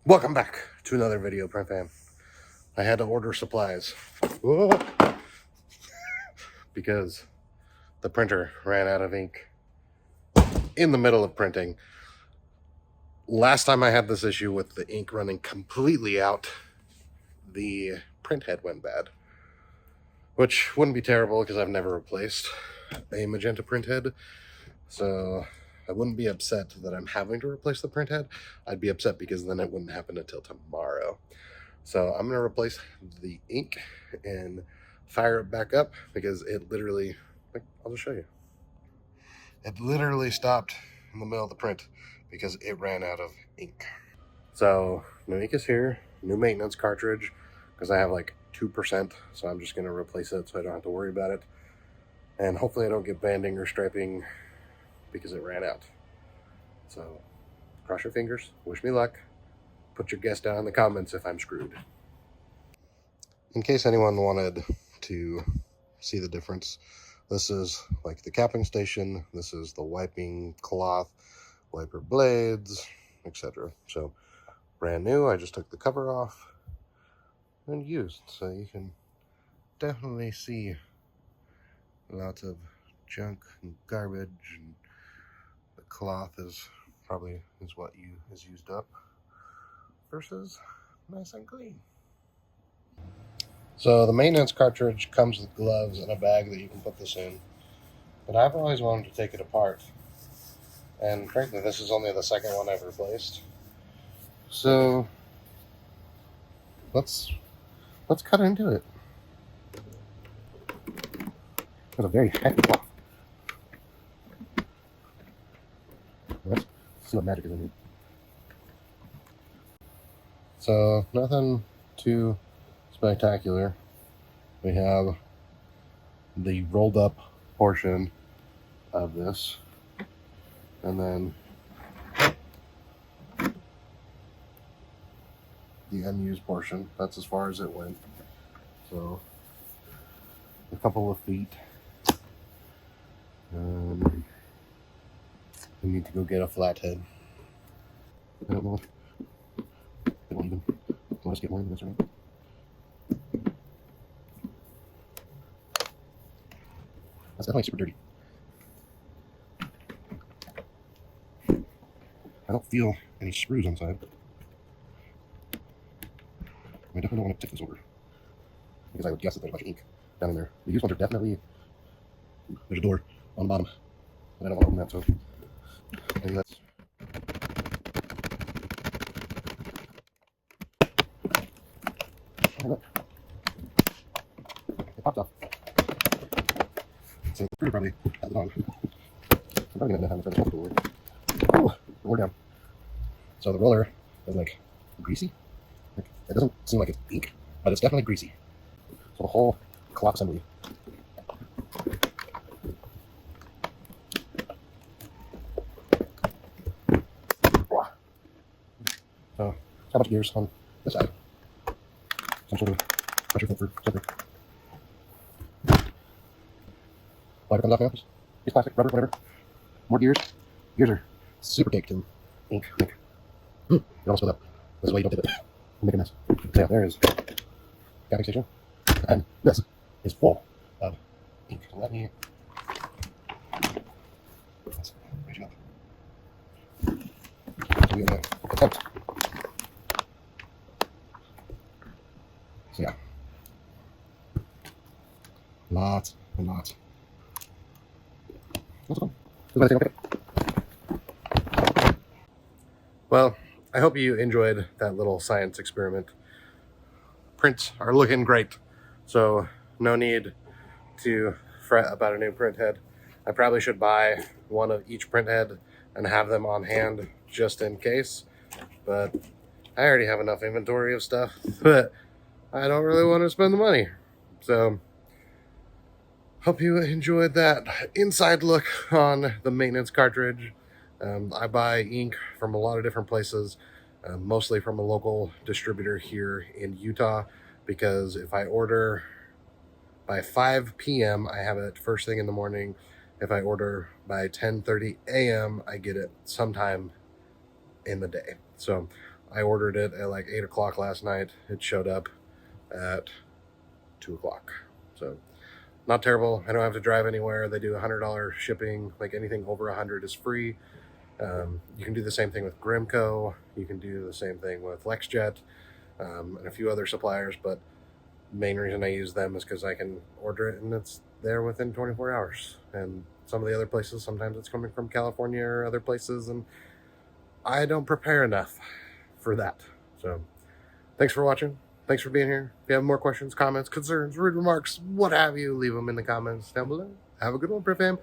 Welcome back to another video, print fam. I had to order supplies because the printer ran out of ink in the middle of printing. Last time I had this issue with the ink running completely out, the print head went bad, which wouldn't be terrible because I've never replaced a magenta print head. So I wouldn't be upset that I'm having to replace the print head. I'd be upset because then it wouldn't happen until tomorrow. So I'm going to replace the ink and fire it back up because it literally, I'll just show you. It literally stopped in the middle of the print because it ran out of ink. So new ink is here, new maintenance cartridge, because I have like 2%. So I'm just going to replace it so I don't have to worry about it. And hopefully I don't get banding or striping because it ran out. So cross your fingers, wish me luck. Put your guess down in the comments if I'm screwed. In case anyone wanted to see the difference, this is like the capping station, this is the wiping cloth, wiper blades, etc. So brand new, I just took the cover off and used, so you can definitely see lots of junk and garbage, and the cloth is probably what is used up versus nice and clean. So the maintenance cartridge comes with gloves and a bag that you can put this in, but I've always wanted to take it apart, and frankly this is only the second one I've replaced. So let's cut into it. It's a very heavy cloth. Let's see what magic is in here. So nothing too spectacular. We have the rolled up portion of this, and then the unused portion. That's as far as it went. So a couple of feet. We need to go get a flathead. I don't know if I don't even want to get more into this, right? That's definitely super dirty. I don't feel any screws inside. I definitely don't want to tip this over, because I would guess that there's a bunch of ink down in there. The used ones are definitely, there's a door on the bottom, but I don't want to open that, so maybe that's... Oh, look. It pops off. So the screw probably has it on. I'm probably going to have to turn this over. Oh, roll down. So the roller is like greasy. Like, it doesn't seem like it's ink, but it's definitely greasy. So the whole cloth assembly. So it's got a bunch of gears on this side. Some sort of pressure filter something. Wiper comes off now. Piece plastic, rubber, whatever. More gears. Gears are super caked in ink. It all spilled up. This is why you don't dip it. We'll make a mess. So yeah, there is capping station. And this is full of ink. So let me... Let's raise you up. So we have a attempt. So yeah. Lots and lots. Well, I hope you enjoyed that little science experiment. Prints are looking great, so no need to fret about a new print head. I probably should buy one of each print head and have them on hand just in case, but I already have enough inventory of stuff that I don't really want to spend the money. So hope you enjoyed that inside look on the maintenance cartridge. I buy ink from a lot of different places, mostly from a local distributor here in Utah, because if I order by 5 p.m., I have it first thing in the morning. If I order by 10:30 a.m., I get it sometime in the day. So I ordered it at like 8 o'clock last night. It showed up at 2 o'clock. So not terrible. I don't have to drive anywhere. They do $100 shipping. Like anything over 100 is free. You can do the same thing with Grimco. You can do the same thing with LexJet, and a few other suppliers. But the main reason I use them is because I can order it and it's there within 24 hours. And some of the other places, sometimes it's coming from California or other places, and I don't prepare enough for that. So thanks for watching. Thanks for being here. If you have more questions, comments, concerns, rude remarks, what have you, leave them in the comments down below. Have a good one, Prep Fam.